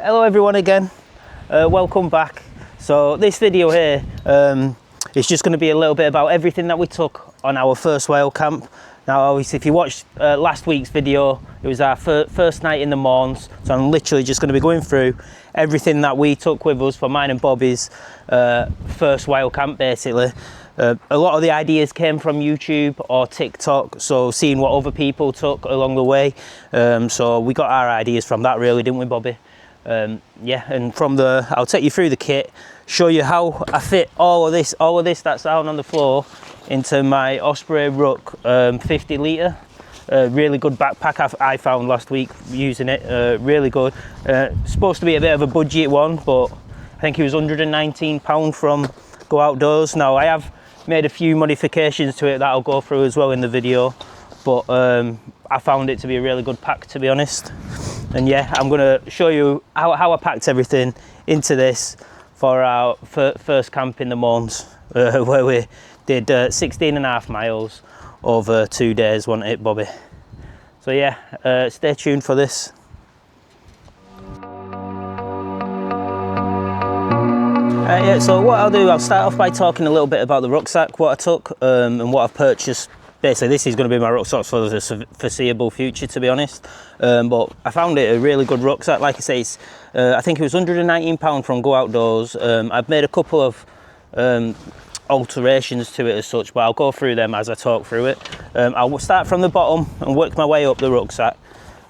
Hello everyone again, welcome back. So this video here is just going to be a little bit about everything that we took on our first whale camp. Now obviously if you watched last week's video, it was our first night in the Mournes, so I'm literally just going to be going through everything that we took with us for mine and Bobby's first whale camp basically. A lot of the ideas came from YouTube or TikTok, so seeing what other people took along the way. So we got our ideas from that really, didn't we, Bobby? Yeah, and from I'll take you through the kit, show you how I fit all of this that's down on the floor into my Osprey Rook 50 litre. Really good backpack I found last week using it, really good. Supposed to be a bit of a budget one, but I think it was £119 from Go Outdoors. Now I have made a few modifications to it that I'll go through as well in the video, but I found it to be a really good pack, to be honest. And yeah, I'm going to show you how I packed everything into this for our first camp in the Mournes, where we did 16.5 miles over 2 days, wasn't it, Bobby? So yeah, stay tuned for this. Yeah, so what I'll do, I'll start off by talking a little bit about the rucksack, what I took and what I've purchased. Basically this is going to be my rucksack for the foreseeable future, to be honest, but I found it a really good rucksack. Like I say, it's, I think it was £119 from Go Outdoors. I've made a couple of alterations to it as such, but I'll go through them as I talk through it. I'll start from the bottom and work my way up the rucksack.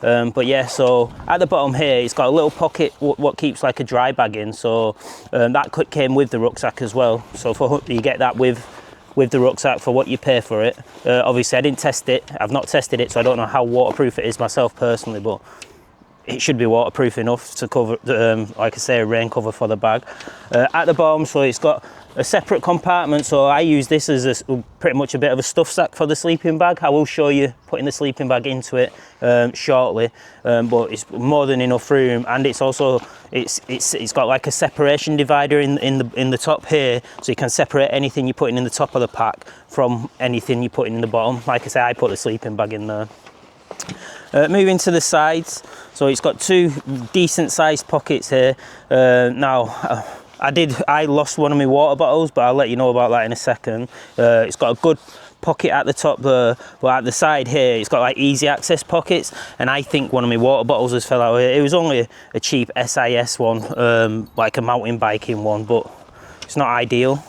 But yeah, so at the bottom here it's got a little pocket what keeps like a dry bag in, so that came with the rucksack as well, so you get that with the rucksack for what you pay for it. Obviously I didn't test it, I've not tested it, so I don't know how waterproof it is myself personally, but it should be waterproof enough to cover, like I say, a rain cover for the bag. At the bottom, so it's got a separate compartment, so I use this as pretty much a bit of a stuff sack for the sleeping bag. I will show you putting the sleeping bag into it shortly, but it's more than enough room, and it's also it's got like a separation divider in the top here, so you can separate anything you're putting in the top of the pack from anything you're putting in the bottom. Like I say, I put the sleeping bag in there. Moving to the sides, so it's got two decent sized pockets here. Now I lost one of my water bottles, but I'll let you know about that in a second. It's got a good pocket at the top there, but at the side here it's got like easy access pockets, and I think one of my water bottles has fell out here. It was only a cheap SIS one, like a mountain biking one, but it's not ideal.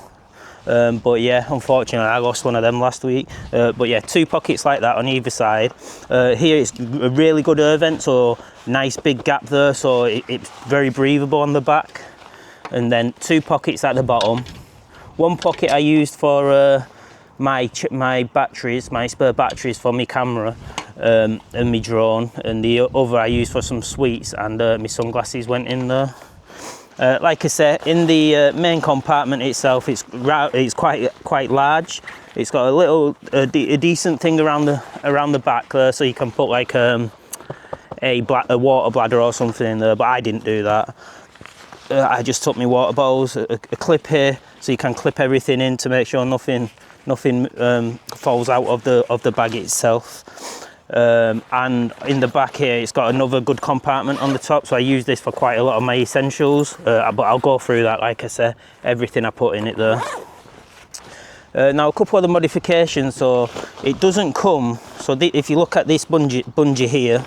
But yeah, unfortunately I lost one of them last week. But yeah, two pockets like that on either side. Here it's a really good air vent, so nice big gap there, so it's very breathable on the back. And then two pockets at the bottom. One pocket I used for my batteries, my spare batteries for my camera and my drone, and the other I used for some sweets, and my sunglasses went in there. Like I said, in the main compartment itself, it's quite large. It's got a decent thing around the back there, so you can put like a water bladder or something in there. But I didn't do that. I just took my water bottles, a clip here, so you can clip everything in to make sure nothing falls out of the bag itself. And in the back here it's got another good compartment on the top, so I use this for quite a lot of my essentials, but I'll go through that. Like I said, everything I put in it there. Now a couple of the modifications, so it doesn't come, so if you look at this bungee here,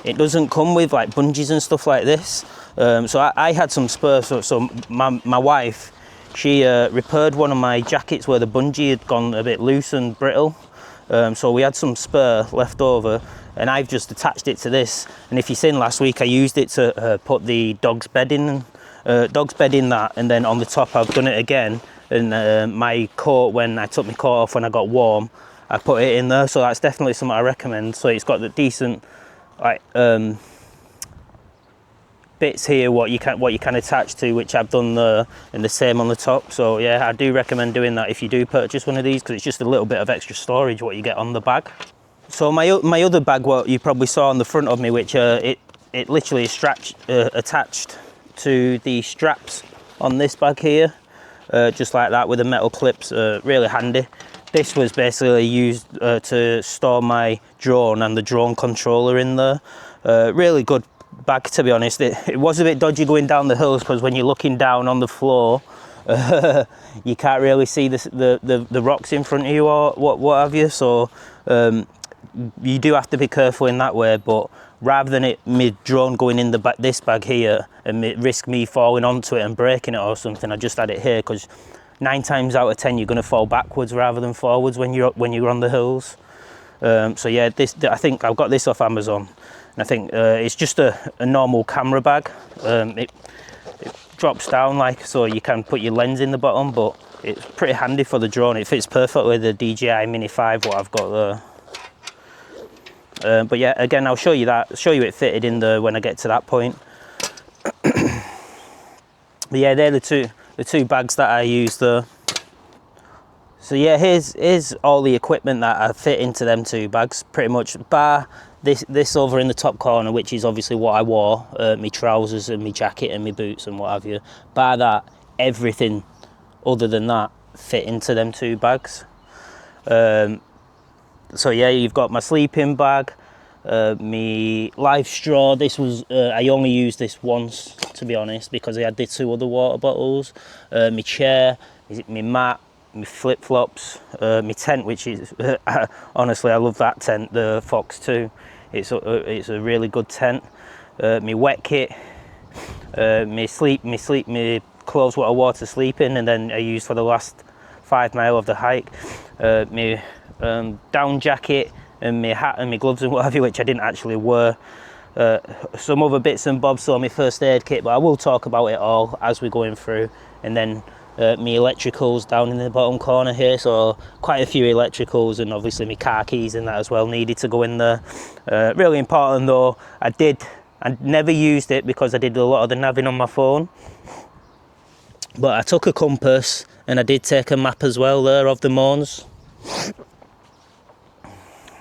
it doesn't come with like bungees and stuff like this. So I had some spurs, so my wife, she repaired one of my jackets where the bungee had gone a bit loose and brittle. So we had some spur left over, and I've just attached it to this. And if you've seen last week, I used it to put the dog's bed in that, and then on the top I've done it again. And my coat, when I took my coat off when I got warm, I put it in there. So that's definitely something I recommend. So it's got the decent like bits here what you can attach to, which I've done there, and the same on the top. So yeah, I do recommend doing that if you do purchase one of these, because it's just a little bit of extra storage what you get on the bag. So my other bag, what you probably saw on the front of me, which it literally is attached to the straps on this bag here, just like that, with the metal clips, really handy. This was basically used to store my drone and the drone controller in there. Really good bag, to be honest. It was a bit dodgy going down the hills, because when you're looking down on the floor, you can't really see the rocks in front of you or what have you. So you do have to be careful in that way. But rather than me drone going in this bag here and risk me falling onto it and breaking it or something, I just had it here, because 9 times out of 10 you're going to fall backwards rather than forwards when you're on the hills. So yeah, I think I've got this off Amazon, and I think it's just a normal camera bag. It drops down like so, you can put your lens in the bottom, but it's pretty handy for the drone. It fits perfectly with the DJI Mini 5 what I've got there. But yeah, again, I'll show you it fitted in there when I get to that point. But yeah, they're the two bags that I use there. So yeah, here's all the equipment that I fit into them 2 bags, pretty much, bar this over in the top corner, which is obviously what I wore, my trousers and my jacket and my boots and what have you. Bar that, everything other than that fit into them 2 bags. So yeah, you've got my sleeping bag, my live straw. This was I only used this once, to be honest, because I had the 2 other water bottles, my chair, my mat, my flip-flops, my tent, which is honestly I love that tent, the Fox 2. It's a really good tent. My wet kit, my clothes what I wore to sleep in and then I used for the last 5 miles of the hike, my down jacket and my hat and my gloves and what have you, which I didn't actually wear, some other bits and bobs, so my first aid kit, but I will talk about it all as we're going through. And then my electricals down in the bottom corner here, so quite a few electricals, and obviously my car keys and that as well needed to go in there. Really important though, I never used it because I did a lot of the navigation on my phone, but I took a compass and I did take a map as well there of the Mournes.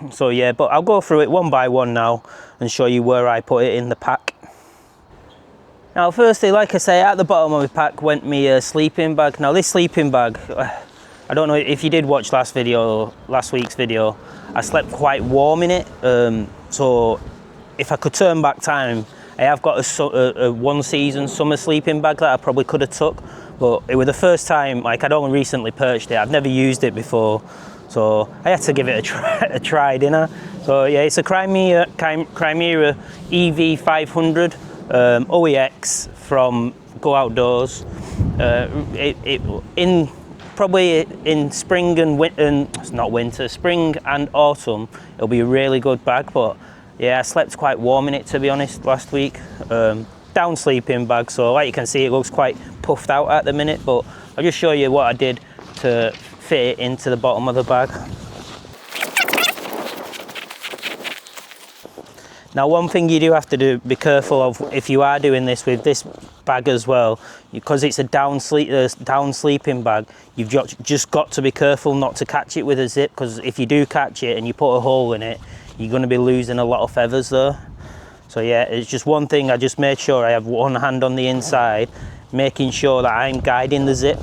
So yeah, but I'll go through it one by one now and show you where I put it in the pack. Now firstly, like I say, at the bottom of my pack went my sleeping bag. Now this sleeping bag, I don't know if you did watch last week's video, I slept quite warm in it. So if I could turn back time, I have got a one season summer sleeping bag that I probably could have took, but it was the first time, like I'd only recently purchased it, I've never used it before, so I had to give it a try, didn't I? So yeah, it's a Crimea EV500 OEX from Go Outdoors. Probably in spring and spring and autumn, it'll be a really good bag. But yeah, I slept quite warm in it, to be honest, last week. Down sleeping bag, so like you can see, it looks quite puffed out at the minute, but I'll just show you what I did to fit it into the bottom of the bag. Now one thing you do have to be careful of if you are doing this with this bag as well, because it's a down sleeping bag, you've just got to be careful not to catch it with a zip, because if you do catch it and you put a hole in it, you're going to be losing a lot of feathers there. So yeah, it's just one thing, I just made sure I have one hand on the inside, making sure that I'm guiding the zip,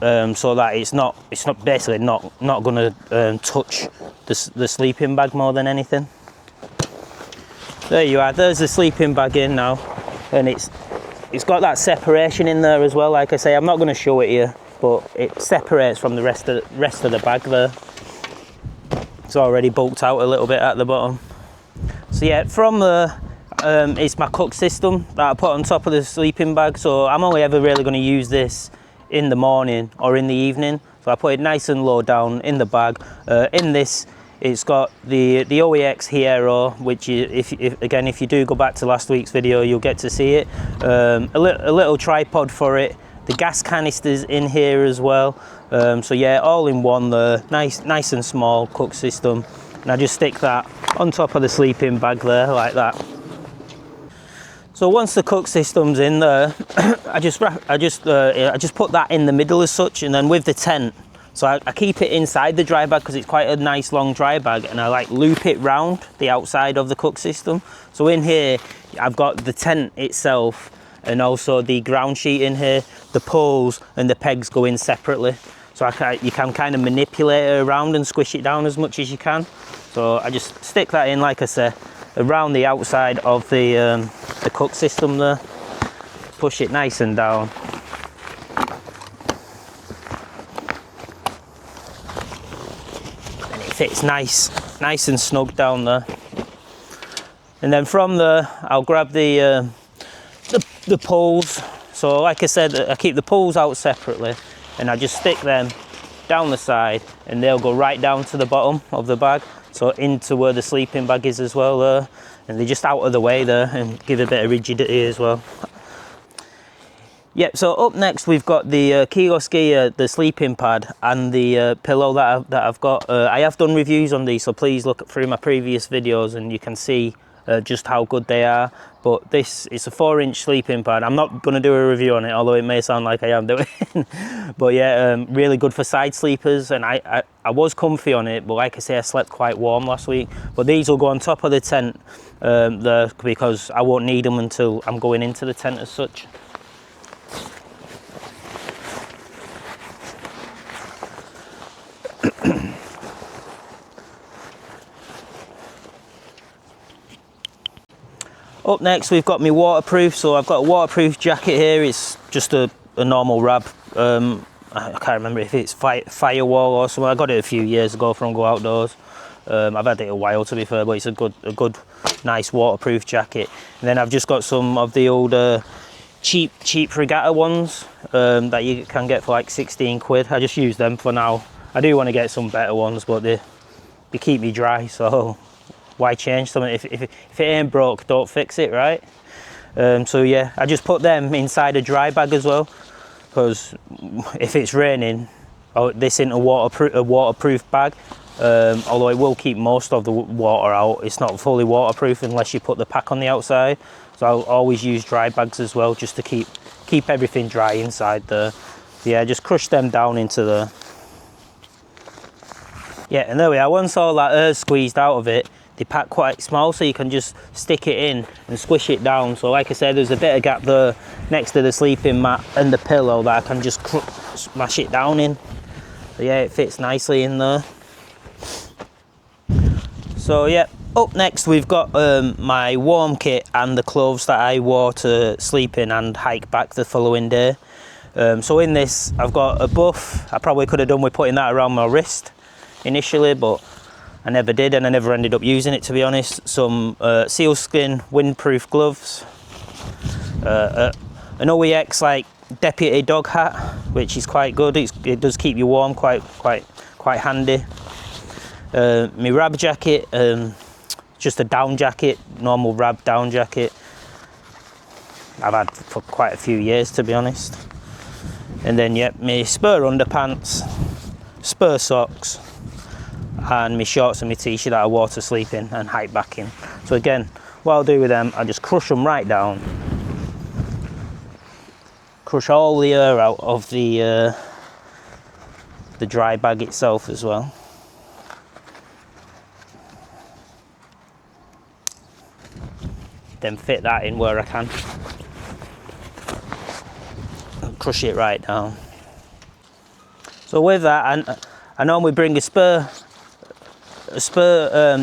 so that it's not basically not going to touch the sleeping bag more than anything. There you are, there's the sleeping bag in now, and it's got that separation in there as well. Like I say, I'm not going to show it here, but it separates from the rest of the bag there. It's already bulked out a little bit at the bottom. So yeah, from there, it's my cook system that I put on top of the sleeping bag. So I'm only ever really going to use this in the morning or in the evening. So I put it nice and low down in the bag. In this, it's got the OEX Hero, which if you do go back to last week's video, you'll get to see it. A little tripod for it. The gas canisters in here as well. So yeah, all in one there. Nice and small cook system. And I just stick that on top of the sleeping bag there, like that. So once the cook system's in there, I just put that in the middle as such, and then with the tent, so I keep it inside the dry bag because it's quite a nice long dry bag, and I like loop it round the outside of the cook system. So in here, I've got the tent itself and also the ground sheet in here. The poles and the pegs go in separately. So you can kind of manipulate it around and squish it down as much as you can. So I just stick that in, like I say, around the outside of the cook system there. Push it nice and down. And it fits nice and snug down there. And then from there, I'll grab the pulls. So like I said, I keep the pulls out separately, and I just stick them down the side, and they'll go right down to the bottom of the bag, so into where the sleeping bag is as well there, and they're just out of the way there and give a bit of rigidity as well. Yep, so up next we've got the Kilo Ski, the sleeping pad, and the pillow that I've got. I have done reviews on these, so please look through my previous videos and you can see just how good they are. But this is a 4-inch sleeping pad. I'm not going to do a review on it, although it may sound like I am doing. But yeah, really good for side sleepers, and I was comfy on it, but like I say, I slept quite warm last week. But these will go on top of the tent there, because I won't need them until I'm going into the tent as such. Up next we've got my waterproof, so I've got a waterproof jacket here. It's just a normal rab. I can't remember if it's Firewall or something. I got it a few years ago from Go Outdoors. I've had it a while to be fair, but it's a good nice waterproof jacket. And then I've just got some of the old cheap regatta ones that you can get for like 16 quid. I just use them for now. I do want to get some better ones, but they keep me dry, so why change something? If it ain't broke, don't fix it, right? So yeah, I just put them inside a dry bag as well, because if it's raining, this isn't a waterproof bag. Although it will keep most of the water out, it's not fully waterproof unless you put the pack on the outside. So I'll always use dry bags as well, just to keep everything dry inside there. Yeah, just crush them down into the. Yeah, and there we are. Once all that air's squeezed out of it, they pack quite small, so you can just stick it in and squish it down. So like I said, there's a bit of gap there next to the sleeping mat and the pillow that I can just smash it down in. So yeah, it fits nicely in there. So yeah, up next we've got my warm kit and the clothes that I wore to sleep in and hike back the following day. So in this I've got a buff. I probably could have done with putting that around my wrist initially, but I never did, and I never ended up using it, to be honest. Some sealskin windproof gloves, an OEX like deputy dog hat, which is quite good. It does keep you warm, quite handy. My rab jacket, just a down jacket, normal rab down jacket. I've had for quite a few years, to be honest. And then yeah, my spur underpants, spur socks, and my shorts and my t-shirt that I wore to sleep in and hike back in. So again, what I'll do with them, I just crush them right down, crush all the air out of the dry bag itself as well. Then fit that in where I can, and crush it right down. So with that, I normally bring a spur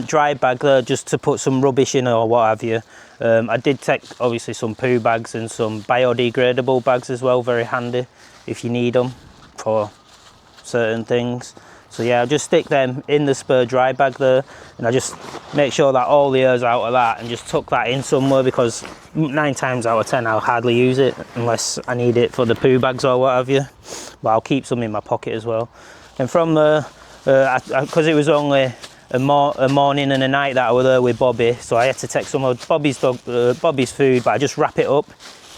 dry bag there, just to put some rubbish in or what have you. I did take obviously some poo bags and some biodegradable bags as well, very handy if you need them for certain things. So yeah, I'll just stick them in the spur dry bag there, and I just make sure that all the air's out of that and just tuck that in somewhere, because 9 times out of 10 I'll hardly use it unless I need it for the poo bags or what have you. But I'll keep some in my pocket as well. And from there, because it was only a morning and a night that I was there with Bobby, so I had to take some of Bobby's food, but I just wrap it up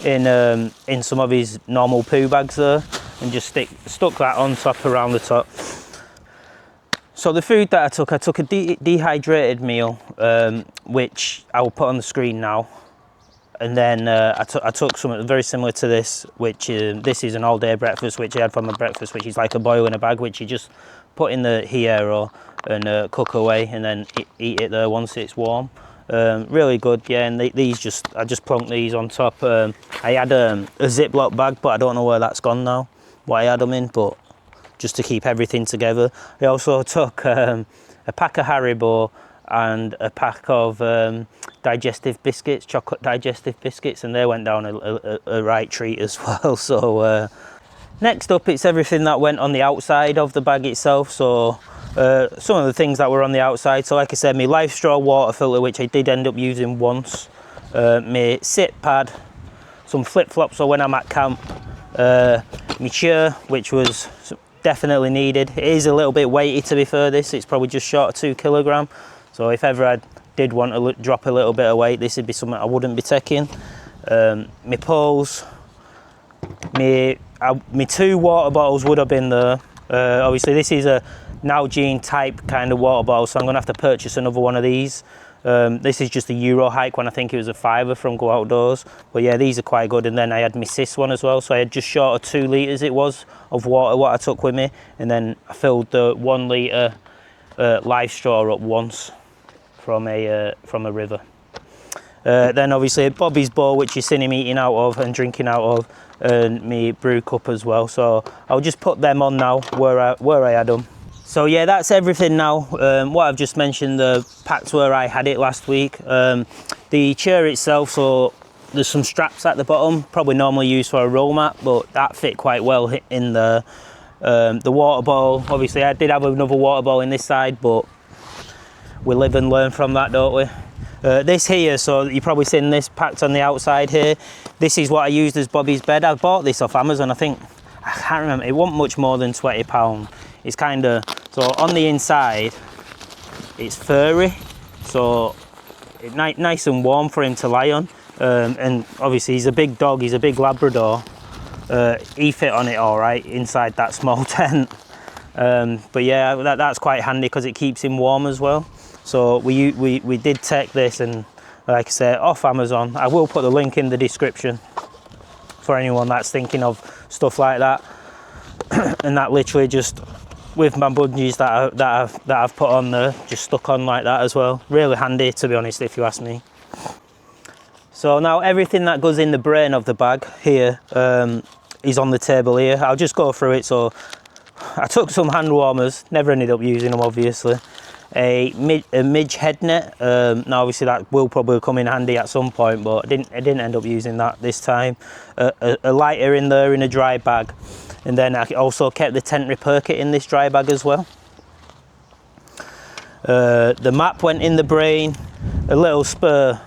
in some of his normal poo bags there, and just stuck that on top, around the top. So the food that I took a dehydrated meal, which I will put on the screen now. And then I took something very similar to this, which this is an all-day breakfast, which I had for my breakfast, which is like a boil in a bag, which you just put in the hierro and cook away, and then eat it there once it's warm. Really good, yeah. And I just plunked these on top. I had a Ziploc bag, but I don't know where that's gone now, what I had them in, but just to keep everything together. I also took a pack of Haribo and a pack of digestive biscuits, chocolate digestive biscuits, and they went down a right treat as well. So next up, it's everything that went on the outside of the bag itself. So some of the things that were on the outside, so like I said, my Life Straw water filter, which I did end up using once, my sit pad, some flip-flops so when I'm at camp, my chair, which was definitely needed. It is a little bit weighty, to be fair. It's probably just short of 2 kilograms, so if ever I did want to drop a little bit of weight, this would be something I wouldn't be taking. My poles, my 2 water bottles would have been there. Obviously this is a Nalgene type kind of water bottle, so I'm going to have to purchase another one of these. This is just a Euro hike one. I think it was a £5 from Go Outdoors, but yeah, these are quite good. And then I had my Sis one as well, so I had just short of 2 litres it was of water what I took with me, and then I filled the 1 litre Life Straw up once from a river. Then obviously Bobby's bowl, which you're seeing him eating out of and drinking out of, and me brew cup as well. So I'll just put them on now where I had them. So yeah, that's everything now. What I've just mentioned, the packs where I had it last week. The chair itself, so there's some straps at the bottom, probably normally used for a roll mat, but that fit quite well in the water bottle. Obviously I did have another water bottle in this side, but we live and learn from that, don't we? This here, so you've probably seen this packed on the outside here. This is what I used as Bobby's bed. I bought this off Amazon, I think. I can't remember, it wasn't much more than £20. It's kind of, so on the inside, it's furry, so nice and warm for him to lie on. And obviously he's a big dog, he's a big Labrador. He fit on it all right inside that small tent. But yeah, that's quite handy because it keeps him warm as well. So we did take this, and like I said, off Amazon. I will put the link in the description for anyone that's thinking of stuff like that. And that literally just, with my bungees that I've put on there, just stuck on like that as well. Really handy, to be honest, if you ask me. So now everything that goes in the brain of the bag here is on the table here. I'll just go through it. So I took some hand warmers, never ended up using them obviously. A midge head net. Now obviously that will probably come in handy at some point, but I didn't end up using that this time. A lighter in there in a dry bag, and then I also kept the tent repair kit in this dry bag as well. The map went in the brain. A little spur,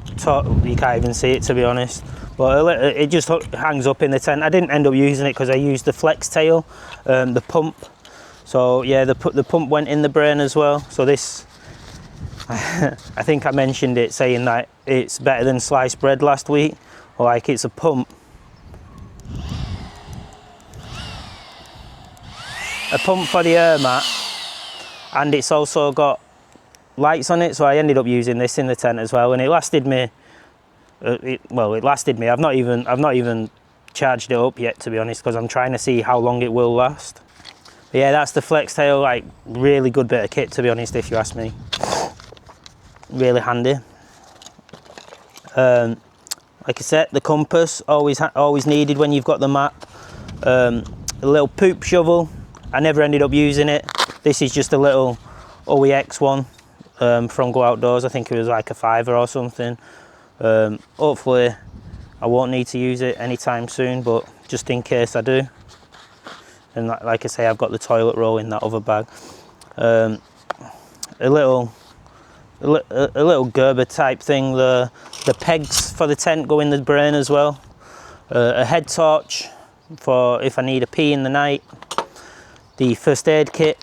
you can't even see it to be honest, but it just hangs up in the tent. I didn't end up using it because I used the flex tail, the pump. So yeah, the pump went in the brain as well. So this, I think I mentioned it saying that it's better than sliced bread last week, or like it's a pump. A pump for the air mat, and it's also got lights on it, so I ended up using this in the tent as well, and it lasted me. It lasted me. I've not even charged it up yet, to be honest, because I'm trying to see how long it will last. But yeah, that's the flex tail, like really good bit of kit, to be honest, if you ask me. Really handy. Like I said, the compass always needed when you've got the map. A little poop shovel. I never ended up using it. This is just a little OEX one from Go Outdoors. I think it was like a £5 or something. Hopefully I won't need to use it anytime soon, but just in case I do. And like I say, I've got the toilet roll in that other bag. A little Gerber type thing. The pegs for the tent go in the brain as well. A head torch for if I need a pee in the night. The first aid kit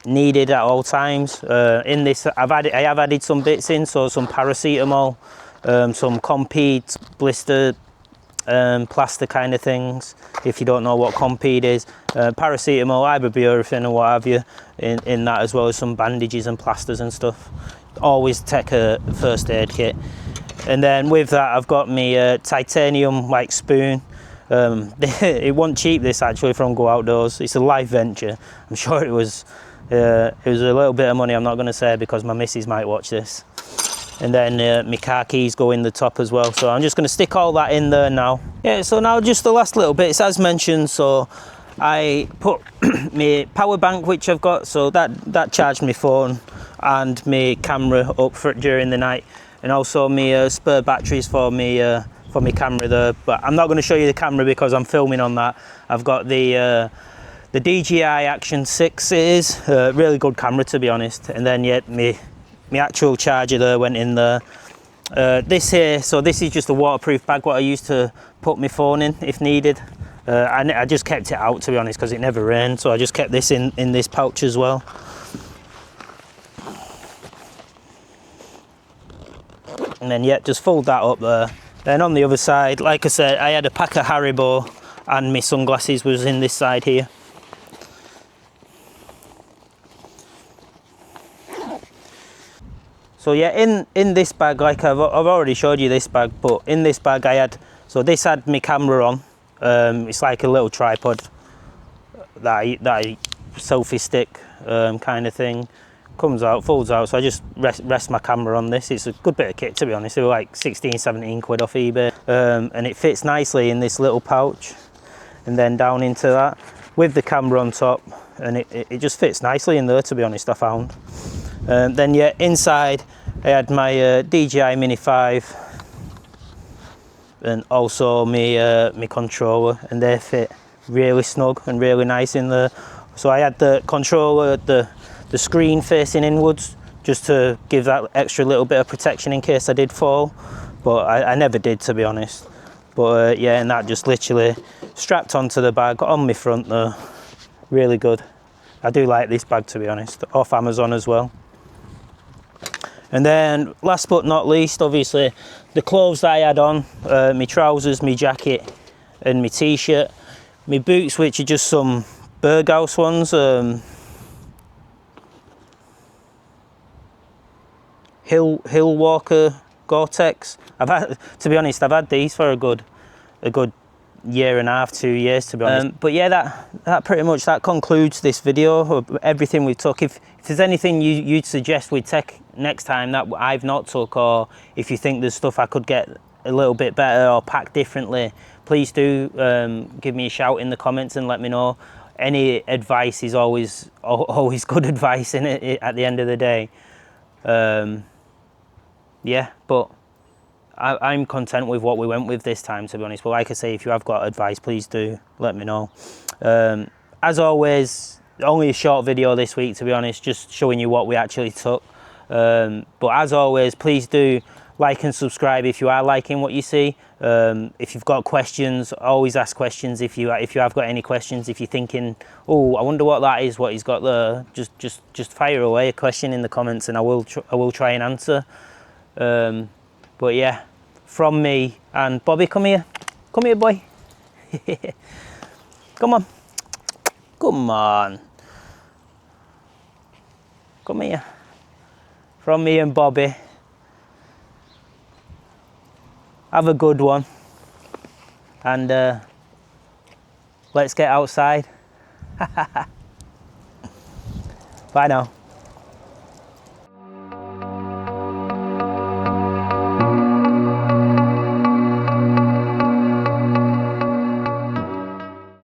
needed at all times. In this, I have added some bits in, so some paracetamol, some Compeed blister plaster kind of things, if you don't know what Compeed is. Paracetamol, ibuprofen and what have you in that, as well as some bandages and plasters and stuff. Always take a first aid kit. And then with that I've got my titanium like spoon. It wasn't cheap, this actually, from Go Outdoors. It's a life venture. I'm sure it was a little bit of money, I'm not going to say because my missus might watch this. And then my car keys go in the top as well, so I'm just going to stick all that in there now. Yeah, so now just the last little bits as mentioned. So I put my power bank, which I've got, so that charged my phone and my camera up for during the night, and also my spare batteries for my camera there. But I'm not going to show you the camera because I'm filming on that. I've got the DJI Action 6. It is a really good camera, to be honest. And then yeah, my actual charger there went in there. This here, so this is just a waterproof bag what I use to put my phone in if needed. I just kept it out, to be honest, because it never rained, so I just kept this in this pouch as well. And then yeah, just fold that up there. Then on the other side, like I said, I had a pack of Haribo and my sunglasses was in this side here. So yeah, in this bag, like I've already showed you this bag, but in this bag I had, so this had my camera on. It's like a little tripod that I selfie stick kind of thing. Comes out, folds out, so I just rest my camera on this. It's a good bit of kit, to be honest. It was like 16-17 quid off eBay, and it fits nicely in this little pouch and then down into that with the camera on top, and it just fits nicely in there, to be honest, I found. Then yeah, inside I had my DJI Mini 5 and also my controller, and they fit really snug and really nice in there. So I had the controller, the screen facing inwards, just to give that extra little bit of protection in case I did fall, but I never did, to be honest. But yeah, and that just literally strapped onto the bag on my front there. Really good. I do like this bag, to be honest, off Amazon as well. And then last but not least, obviously the clothes that I had on, my trousers, my jacket and my t-shirt, my boots, which are just some Berghaus ones, Hill Walker Gore-Tex. To be honest, I've had these for a good year and a half, 2 years, to be honest. But yeah, that pretty much concludes this video of everything we took. If there's anything you'd suggest we take next time that I've not took, or if you think there's stuff I could get a little bit better or pack differently, please do give me a shout in the comments and let me know. Any advice is always good advice in it at the end of the day. Yeah, but I'm content with what we went with this time, to be honest. But like I say, if you have got advice, please do let me know. As always, only a short video this week, to be honest, just showing you what we actually took. But as always, please do like and subscribe if you are liking what you see. If you've got questions, always ask questions. If you have got any questions, if you're thinking, oh, I wonder what that is, what he's got there, just fire away a question in the comments, and I will try and answer. But yeah, from me and Bobby, come here, boy. Come on, come here. From me and Bobby, have a good one, and let's get outside. Bye now.